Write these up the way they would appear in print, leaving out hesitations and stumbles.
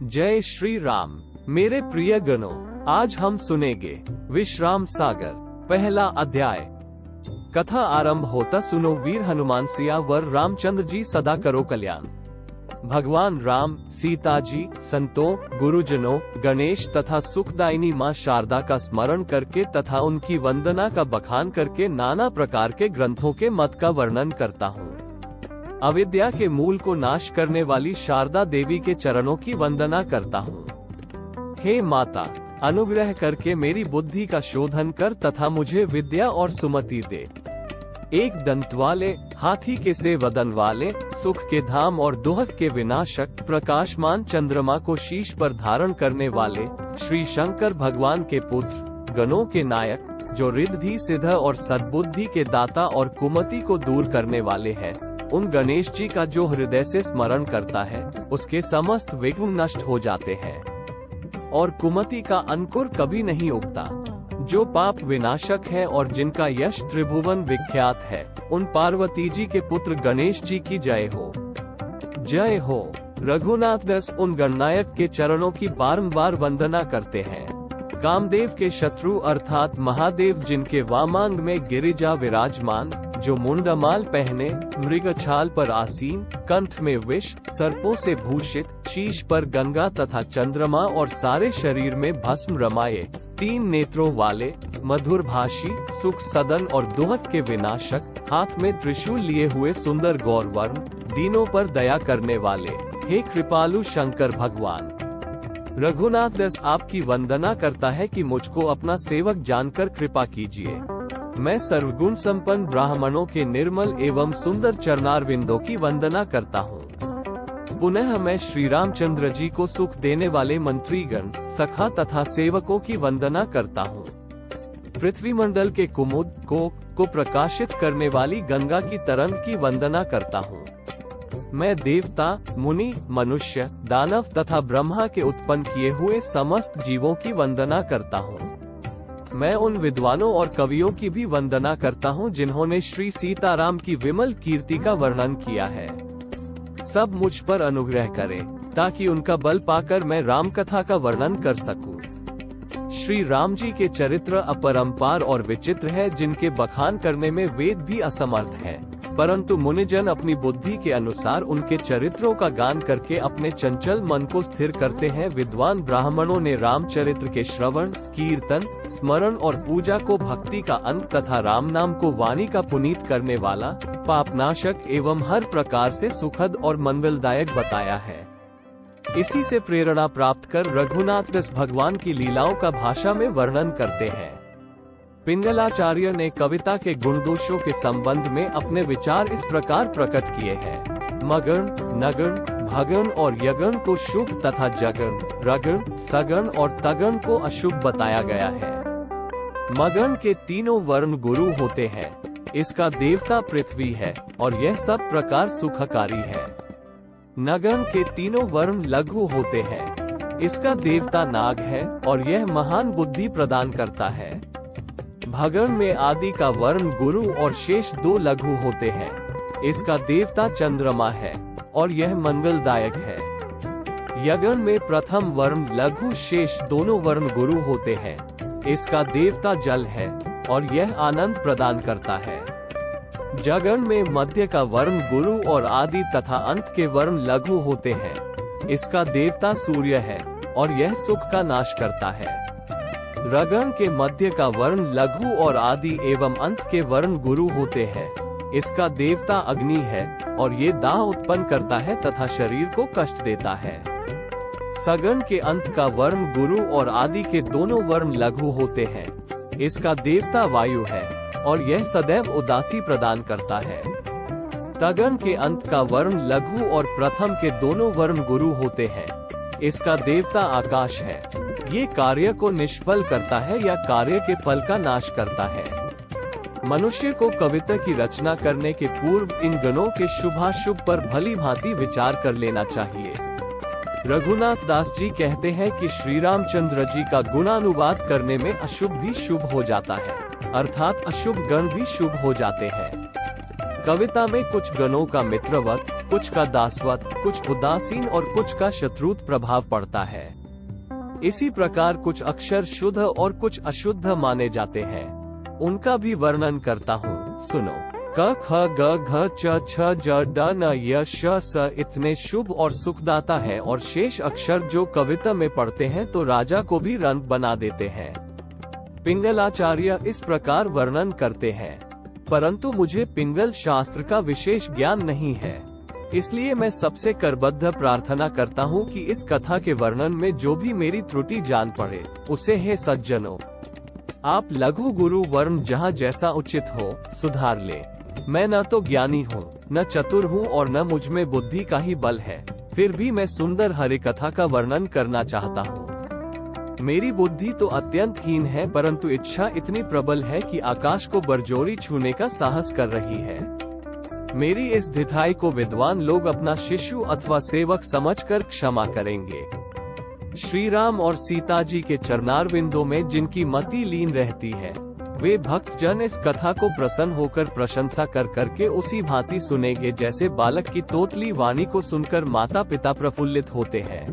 जय श्री राम। मेरे प्रिय गणों, आज हम सुनेंगे विश्राम सागर पहला अध्याय। कथा आरंभ होता सुनो वीर हनुमान सिया वर रामचंद्र जी सदा करो कल्याण। भगवान राम, सीता जी, संतों, गुरुजनों, गणेश तथा सुखदायिनी माँ शारदा का स्मरण करके तथा उनकी वंदना का बखान करके नाना प्रकार के ग्रंथों के मत का वर्णन करता हूँ। अविद्या के मूल को नाश करने वाली शारदा देवी के चरणों की वंदना करता हूँ। हे माता, अनुग्रह करके मेरी बुद्धि का शोधन कर तथा मुझे विद्या और सुमति दे। एक दंत वाले, हाथी के से वदन वाले, सुख के धाम और दुहक के विनाशक, प्रकाशमान चंद्रमा को शीश पर धारण करने वाले श्री शंकर भगवान के पुत्र, गणों के नायक, जो रिद्धि सिद्ध और सद्बुद्धि के दाता और कुमति को दूर करने वाले हैं, उन गणेश जी का जो हृदय से स्मरण करता है उसके समस्त विघ्न नष्ट हो जाते हैं और कुमति का अंकुर कभी नहीं उगता। जो पाप विनाशक है और जिनका यश त्रिभुवन विख्यात है, उन पार्वती जी के पुत्र गणेश जी की जय हो। जय हो। रघुनाथ दास उन गणनायक के चरणों की बारंबार वंदना करते हैं। कामदेव के शत्रु अर्थात महादेव, जिनके वामांग में गिरिजा विराजमान, जो मुंडमाल पहने, मृग छाल पर आसीन, कंठ में विष, सर्पों से भूषित, शीश पर गंगा तथा चंद्रमा और सारे शरीर में भस्म रमाये, तीन नेत्रों वाले, मधुर भाषी, सुख सदन और दुहक के विनाशक, हाथ में त्रिशूल लिए हुए सुंदर गौरवर्ण, दीनों पर दया करने वाले, हे कृपालु शंकर भगवान। रघुनाथ दास आपकी वंदना करता है कि मुझको अपना सेवक जानकर कृपा कीजिए। मैं सर्वगुण संपन्न ब्राह्मणों के निर्मल एवं सुंदर चरणारविंदों की वंदना करता हूँ। पुनः मैं श्री रामचंद्र जी को सुख देने वाले मंत्रीगण, सखा तथा सेवकों की वंदना करता हूँ। पृथ्वी मंडल के कुमुद को प्रकाशित करने वाली गंगा की तरंग की वंदना करता हूँ। मैं देवता, मुनि, मनुष्य, दानव तथा ब्रह्मा के उत्पन्न किए हुए समस्त जीवों की वंदना करता हूँ। मैं उन विद्वानों और कवियों की भी वंदना करता हूँ जिन्होंने श्री सीताराम की विमल कीर्ति का वर्णन किया है। सब मुझ पर अनुग्रह करें ताकि उनका बल पाकर मैं राम कथा का वर्णन कर सकूं। श्री राम जी के चरित्र अपरंपार और विचित्र है, जिनके बखान करने में वेद भी असमर्थ हैं, परंतु मुनिजन अपनी बुद्धि के अनुसार उनके चरित्रों का गान करके अपने चंचल मन को स्थिर करते हैं। विद्वान ब्राह्मणों ने रामचरित्र के श्रवण, कीर्तन, स्मरण और पूजा को भक्ति का अंग तथा राम नाम को वाणी का पुनीत करने वाला, पापनाशक एवं हर प्रकार से सुखद और मंगलदायक बताया है। इसी से प्रेरणा प्राप्त कर रघुनाथ दास भगवान की लीलाओं का भाषा में वर्णन करते हैं। पिंगलाचार्य ने कविता के गुण दोषों के संबंध में अपने विचार इस प्रकार प्रकट किए हैं। मगन, नगन, भगन और यगन को शुभ तथा जगन, रगन, सगन और तगन को अशुभ बताया गया है। मगन के तीनों वर्ण गुरु होते हैं। इसका देवता पृथ्वी है और यह सब प्रकार सुखकारी है। नगन के तीनों वर्ण लघु होते हैं। इसका देवता नाग है और यह महान बुद्धि प्रदान करता है। भगन में आदि का वर्ण गुरु और शेष दो लघु होते हैं। इसका देवता चंद्रमा है और यह मंगलदायक है। यगन में प्रथम वर्ण लघु शेष दोनों वर्ण गुरु होते हैं। इसका देवता जल है और यह आनंद प्रदान करता है। जगन में मध्य का वर्ण गुरु और आदि तथा अंत के वर्ण लघु होते हैं। इसका देवता सूर्य है और यह सुख का नाश करता है। रगन के मध्य का वर्ण लघु और आदि एवं अंत के वर्ण गुरु होते हैं। इसका देवता अग्नि है और ये दाह उत्पन्न करता है तथा शरीर को कष्ट देता है। सगन के अंत का वर्ण गुरु और आदि के दोनों वर्ण लघु होते हैं। इसका देवता वायु है और यह सदैव उदासी प्रदान करता है। तगन के अंत का वर्ण लघु और प्रथम के दोनों वर्ण गुरु होते हैं। इसका देवता आकाश है। ये कार्य को निष्फल करता है या कार्य के फल का नाश करता है। मनुष्य को कविता की रचना करने के पूर्व इन गणों के शुभाशुभ पर भली भांति विचार कर लेना चाहिए। रघुनाथ दास जी कहते हैं कि श्री रामचंद्र जी का गुणानुवाद करने में अशुभ भी शुभ हो जाता है, अर्थात अशुभ गण भी शुभ हो जाते हैं। कविता में कुछ गणों का मित्रवत, कुछ का दासवत, कुछ उदासीन और कुछ का शत्रुत प्रभाव पड़ता है। इसी प्रकार कुछ अक्षर शुद्ध और कुछ अशुद्ध माने जाते हैं। उनका भी वर्णन करता हूँ, सुनो। क ख ग घ च छ ज ड न य श स इतने शुभ और सुखदाता है, और शेष अक्षर जो कविता में पढ़ते हैं तो राजा को भी रंग बना देते हैं। पिंगलाचार्य इस प्रकार वर्णन करते हैं, परंतु मुझे पिंगल शास्त्र का विशेष ज्ञान नहीं है, इसलिए मैं सबसे करबद्ध प्रार्थना करता हूँ कि इस कथा के वर्णन में जो भी मेरी त्रुटि जान पड़े उसे हे सज्जनों, आप लघु गुरु वर्ण जहाँ जैसा उचित हो सुधार ले। मैं न तो ज्ञानी हूँ, न चतुर हूँ और न मुझ में बुद्धि का ही बल है, फिर भी मैं सुंदर हरि कथा का वर्णन करना चाहता हूँ। मेरी बुद्धि तो अत्यंत हीन है, परंतु इच्छा इतनी प्रबल है कि आकाश को बरजोरी छूने का साहस कर रही है। मेरी इस धिठाई को विद्वान लोग अपना शिष्य अथवा सेवक समझकर क्षमा करेंगे। श्री राम और सीता जी के चरणारविंदों में जिनकी मति लीन रहती है, वे भक्त जन इस कथा को प्रसन्न होकर प्रशंसा कर करके उसी भांति सुनेंगे जैसे बालक की तोतली वाणी को सुनकर माता पिता प्रफुल्लित होते हैं।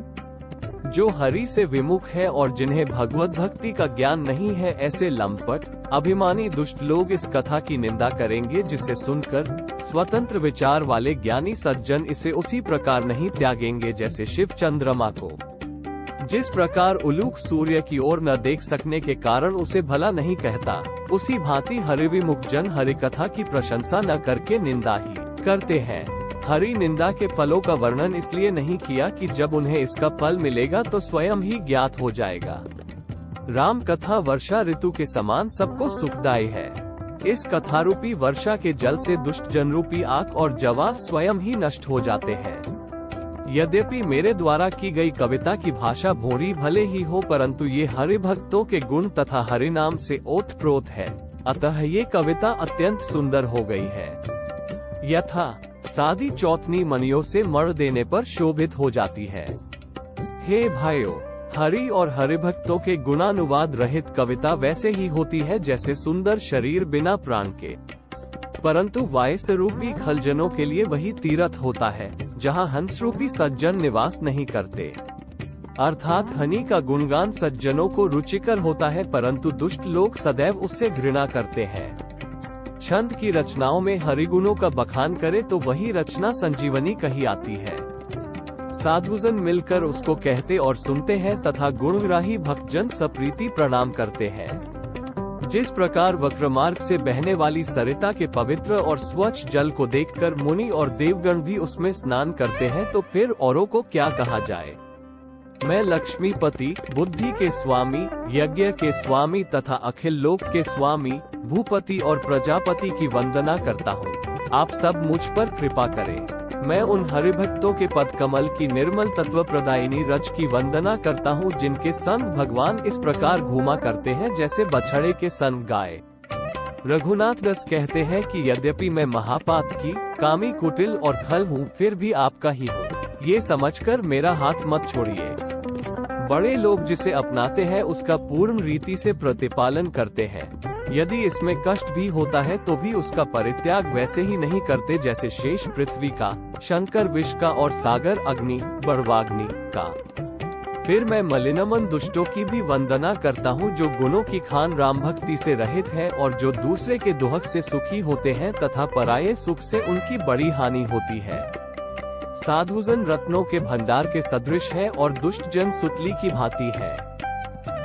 जो हरि से विमुख है और जिन्हें भगवत भक्ति का ज्ञान नहीं है, ऐसे लंपट अभिमानी दुष्ट लोग इस कथा की निंदा करेंगे, जिसे सुनकर स्वतंत्र विचार वाले ज्ञानी सज्जन इसे उसी प्रकार नहीं त्यागेंगे जैसे शिव चंद्रमा को। जिस प्रकार उलूक सूर्य की ओर न देख सकने के कारण उसे भला नहीं कहता, उसी भांति हरिविमुख जन हरि कथा की प्रशंसा न करके निंदा ही करते हैं। हरि निंदा के फलों का वर्णन इसलिए नहीं किया कि जब उन्हें इसका फल मिलेगा तो स्वयं ही ज्ञात हो जाएगा। राम कथा वर्षा ऋतु के समान सबको सुखदायी है। इस कथारूपी वर्षा के जल से दुष्ट जनरूपी आग और जवा स्वयं ही नष्ट हो जाते हैं। यद्यपि मेरे द्वारा की गई कविता की भाषा भोरी भले ही हो, परंतु ये हरि भक्तों के गुण तथा हरि नाम से ओतप्रोत है, अतः ये कविता अत्यंत सुंदर हो गई है। यथा सादी चौथनी मणियों से मढ़ देने पर शोभित हो जाती है। हे भाइयों, हरि और हरिभक्तों के गुणानुवाद रहित कविता वैसे ही होती है जैसे सुंदर शरीर बिना प्राण के, परंतु वायसरूपी खलजनों के लिए वही तीर्थ होता है जहाँ हंसरूपी सज्जन निवास नहीं करते। अर्थात हनि का गुणगान सज्जनों को रुचिकर होता है, परंतु दुष्ट लोग सदैव उससे घृणा करते हैं। छंद की रचनाओं में हरिगुणों का बखान करे तो वही रचना संजीवनी कही आती है। साधुजन मिलकर उसको कहते और सुनते हैं तथा गुणग्राही भक्तजन सप्रीति प्रणाम करते हैं। जिस प्रकार वक्रमार्ग से बहने वाली सरिता के पवित्र और स्वच्छ जल को देखकर मुनि और देवगण भी उसमें स्नान करते हैं, तो फिर औरों को क्या कहा जाए। मैं लक्ष्मीपति, बुद्धि के स्वामी, यज्ञ के स्वामी तथा अखिल लोक के स्वामी, भूपति और प्रजापति की वंदना करता हूँ। आप सब मुझ पर कृपा करें। मैं उन हरिभक्तों के पद कमल की निर्मल तत्व प्रदायिनी रज की वंदना करता हूँ, जिनके संग भगवान इस प्रकार घूमा करते हैं जैसे बछड़े के संग गाय। रघुनाथ दास कहते हैं कि यद्यपि मैं महापात की, कामी, कुटिल और खल हूँ, फिर भी आपका ही हूँ। ये समझकर मेरा हाथ मत छोड़िए। बड़े लोग जिसे अपनाते हैं उसका पूर्ण रीति से प्रतिपालन करते हैं। यदि इसमें कष्ट भी होता है तो भी उसका परित्याग वैसे ही नहीं करते जैसे शेष पृथ्वी का, शंकर विष का और सागर अग्नि बड़वाग्नि का। फिर मैं मलिनमन दुष्टों की भी वंदना करता हूँ, जो गुणों की खान राम भक्ति से रहित है और जो दूसरे के दुहक से सुखी होते हैं तथा पराये सुख से उनकी बड़ी हानि होती है। साधुजन रत्नों के भंडार के सदृश है और दुष्ट जन सुतली की भांति है।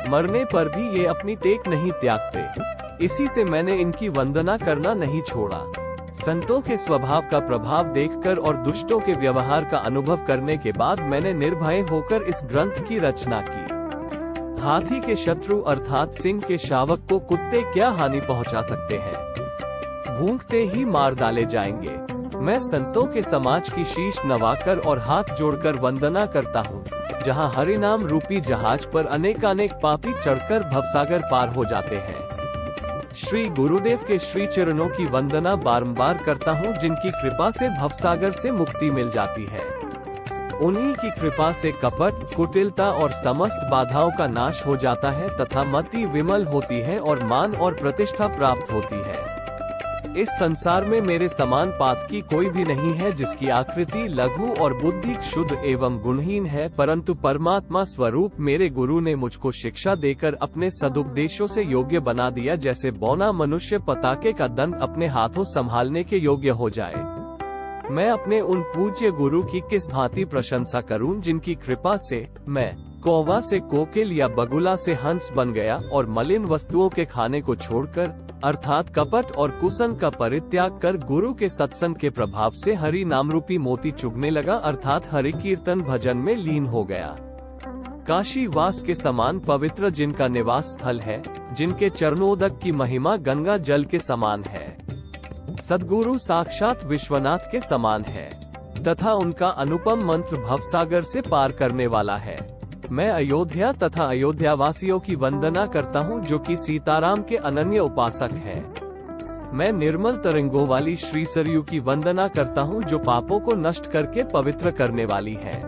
मरने पर भी ये अपनी टेक नहीं त्यागते। इसी से मैंने इनकी वंदना करना नहीं छोड़ा। संतों के स्वभाव का प्रभाव देखकर और दुष्टों के व्यवहार का अनुभव करने के बाद मैंने निर्भय होकर इस ग्रंथ की रचना की। हाथी के शत्रु अर्थात सिंह के शावक को कुत्ते क्या हानि पहुंचा सकते हैं। भूखते ही मार डाले जाएंगे। मैं संतों के समाज की शीश नवाकर और हाथ जोड़कर वंदना करता हूँ, जहाँ हरि नाम रूपी जहाज पर अनेकानेक पापी चढ़कर भवसागर पार हो जाते हैं। श्री गुरुदेव के श्री चरणों की वंदना बारंबार करता हूँ, जिनकी कृपा से भवसागर से मुक्ति मिल जाती है। उन्हीं की कृपा से कपट, कुटिलता और समस्त बाधाओं का नाश हो जाता है तथा मति विमल होती है और मान और प्रतिष्ठा प्राप्त होती है। इस संसार में मेरे समान पातकी कोई भी नहीं है जिसकी आकृति लघु और बुद्धि शुद्ध एवं गुणहीन है, परंतु परमात्मा स्वरूप मेरे गुरु ने मुझको शिक्षा देकर अपने सदुपदेशों से योग्य बना दिया, जैसे बौना मनुष्य पताके का दंड अपने हाथों संभालने के योग्य हो जाए। मैं अपने उन पूज्य गुरु की किस भांति प्रशंसा करूं, जिनकी कृपा से मैं कौवा से कोकिल या बगुला से हंस बन गया और मलिन वस्तुओं के खाने को छोड़कर अर्थात कपट और कुसन का परित्याग कर गुरु के सत्संग के प्रभाव से हरि नामरूपी मोती चुगने लगा, अर्थात हरि कीर्तन भजन में लीन हो गया। काशी वास के समान पवित्र जिनका निवास स्थल है, जिनके चरणोदक की महिमा गंगा जल के समान है, सद्गुरु साक्षात विश्वनाथ के समान है तथा उनका अनुपम मंत्र भवसागर से पार करने वाला है। मैं अयोध्या तथा अयोध्या वासियों की वंदना करता हूँ, जो कि सीताराम के अनन्य उपासक हैं। मैं निर्मल तरंगों वाली श्री सरयू की वंदना करता हूँ, जो पापों को नष्ट करके पवित्र करने वाली है।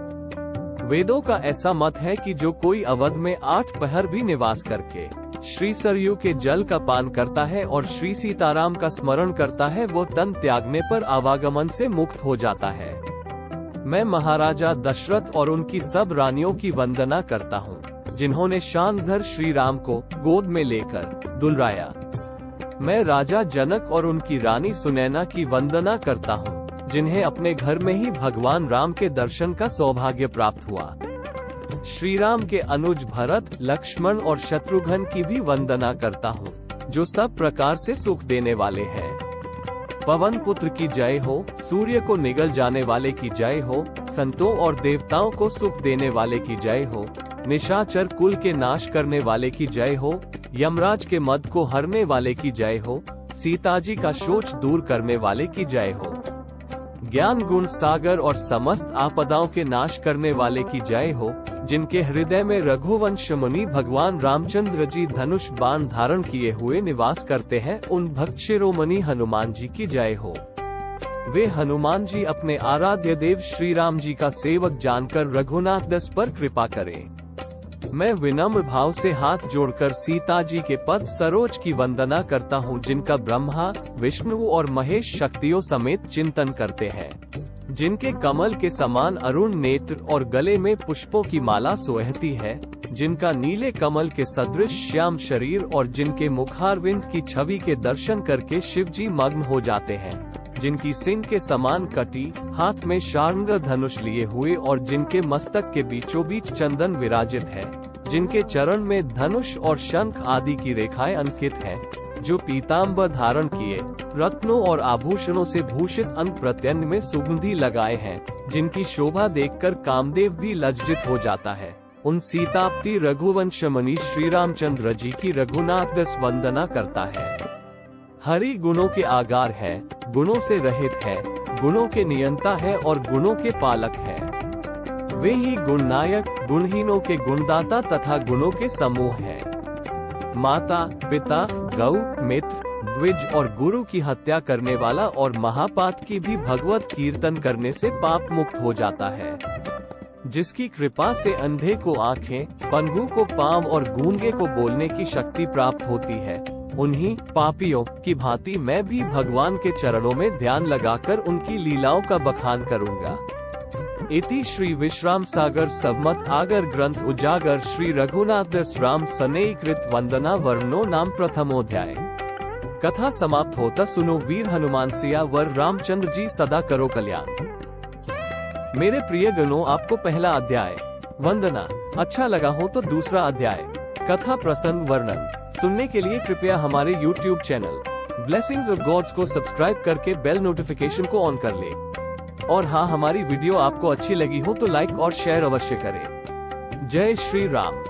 वेदों का ऐसा मत है कि जो कोई अवध में 8 पहर भी निवास करके श्री सरयू के जल का पान करता है और श्री सीताराम का स्मरण करता है, वो तन त्यागने पर आवागमन से मुक्त हो जाता है। मैं महाराजा दशरथ और उनकी सब रानियों की वंदना करता हूँ, जिन्होंने शानधर श्री राम को गोद में लेकर दुलराया। मैं राजा जनक और उनकी रानी सुनैना की वंदना करता हूँ, जिन्हें अपने घर में ही भगवान राम के दर्शन का सौभाग्य प्राप्त हुआ। श्री राम के अनुज भरत, लक्ष्मण और शत्रुघ्न की भी वंदना करता हूँ, जो सब प्रकार से सुख देने वाले हैं। पवन पुत्र की जय हो, सूर्य को निगल जाने वाले की जय हो, संतों और देवताओं को सुख देने वाले की जय हो, निशाचर कुल के नाश करने वाले की जय हो, यमराज के मद को हरने वाले की जय हो, सीताजी का शोच दूर करने वाले की जय हो, ज्ञान गुण सागर और समस्त आपदाओं के नाश करने वाले की जय हो, जिनके हृदय में रघुवंश मुनि भगवान रामचंद्र जी धनुष बाण धारण किए हुए निवास करते हैं, उन भक्त शिरोमणि हनुमान जी की जय हो। वे हनुमान जी अपने आराध्य देव श्री राम जी का सेवक जानकर रघुनाथ दास पर कृपा करें। मैं विनम्र भाव से हाथ जोड़कर सीता जी के पद सरोज की वंदना करता हूँ, जिनका ब्रह्मा विष्णु और महेश शक्तियों समेत चिंतन करते हैं, जिनके कमल के समान अरुण नेत्र और गले में पुष्पों की माला सोहती है, जिनका नीले कमल के सदृश श्याम शरीर और जिनके मुखारविंद की छवि के दर्शन करके शिव जी मग्न हो जाते हैं, जिनकी सिंह के समान कटी, हाथ में शार्ंग धनुष लिए हुए और जिनके मस्तक के बीचों बीच चंदन विराजित है, जिनके चरण में धनुष और शंख आदि की रेखाएं अंकित हैं, जो पीताम्बर धारण किए रत्नों और आभूषणों से भूषित अंग प्रत्यंग में सुगंधि लगाए हैं, जिनकी शोभा देखकर कामदेव भी लज्जित हो जाता है, उन सीतापति रघुवंश मुनि श्री रामचंद्र जी की रघुनाथ दास वंदना करता है। हरि गुणों के आगार है, गुणों से रहित है, गुणों के नियंता है और गुणों के पालक है। वे ही गुणनायक, गुणहीनों के गुणदाता तथा गुणों के समूह है। माता पिता गौ मित्र द्विज और गुरु की हत्या करने वाला और महापातकी भी भगवत कीर्तन करने से पाप मुक्त हो जाता है। जिसकी कृपा से अंधे को आँखें, पन्नू को पाँव और गूंगे को बोलने की शक्ति प्राप्त होती है, उन्हीं पापियों की भांति मैं भी भगवान के चरणों में ध्यान लगाकर उनकी लीलाओं का बखान करूंगा। इति श्री विश्राम सागर सबमत आगर ग्रंथ उजागर श्री रघुनाथ दास राम सनेकृत वंदना वर्णो नाम प्रथमोध्याय। कथा समाप्त होता सुनो वीर हनुमान सिया वर रामचंद्र जी सदा करो कल्याण। मेरे प्रिय गणों, आपको पहला अध्याय वंदना अच्छा लगा हो तो दूसरा अध्याय कथा प्रसंग वर्णन सुनने के लिए कृपया हमारे YouTube channel blessings of gods को सब्सक्राइब करके बेल नोटिफिकेशन को ऑन कर ले। और हाँ, हमारी वीडियो आपको अच्छी लगी हो तो लाइक और शेयर अवश्य करें। जय श्री राम।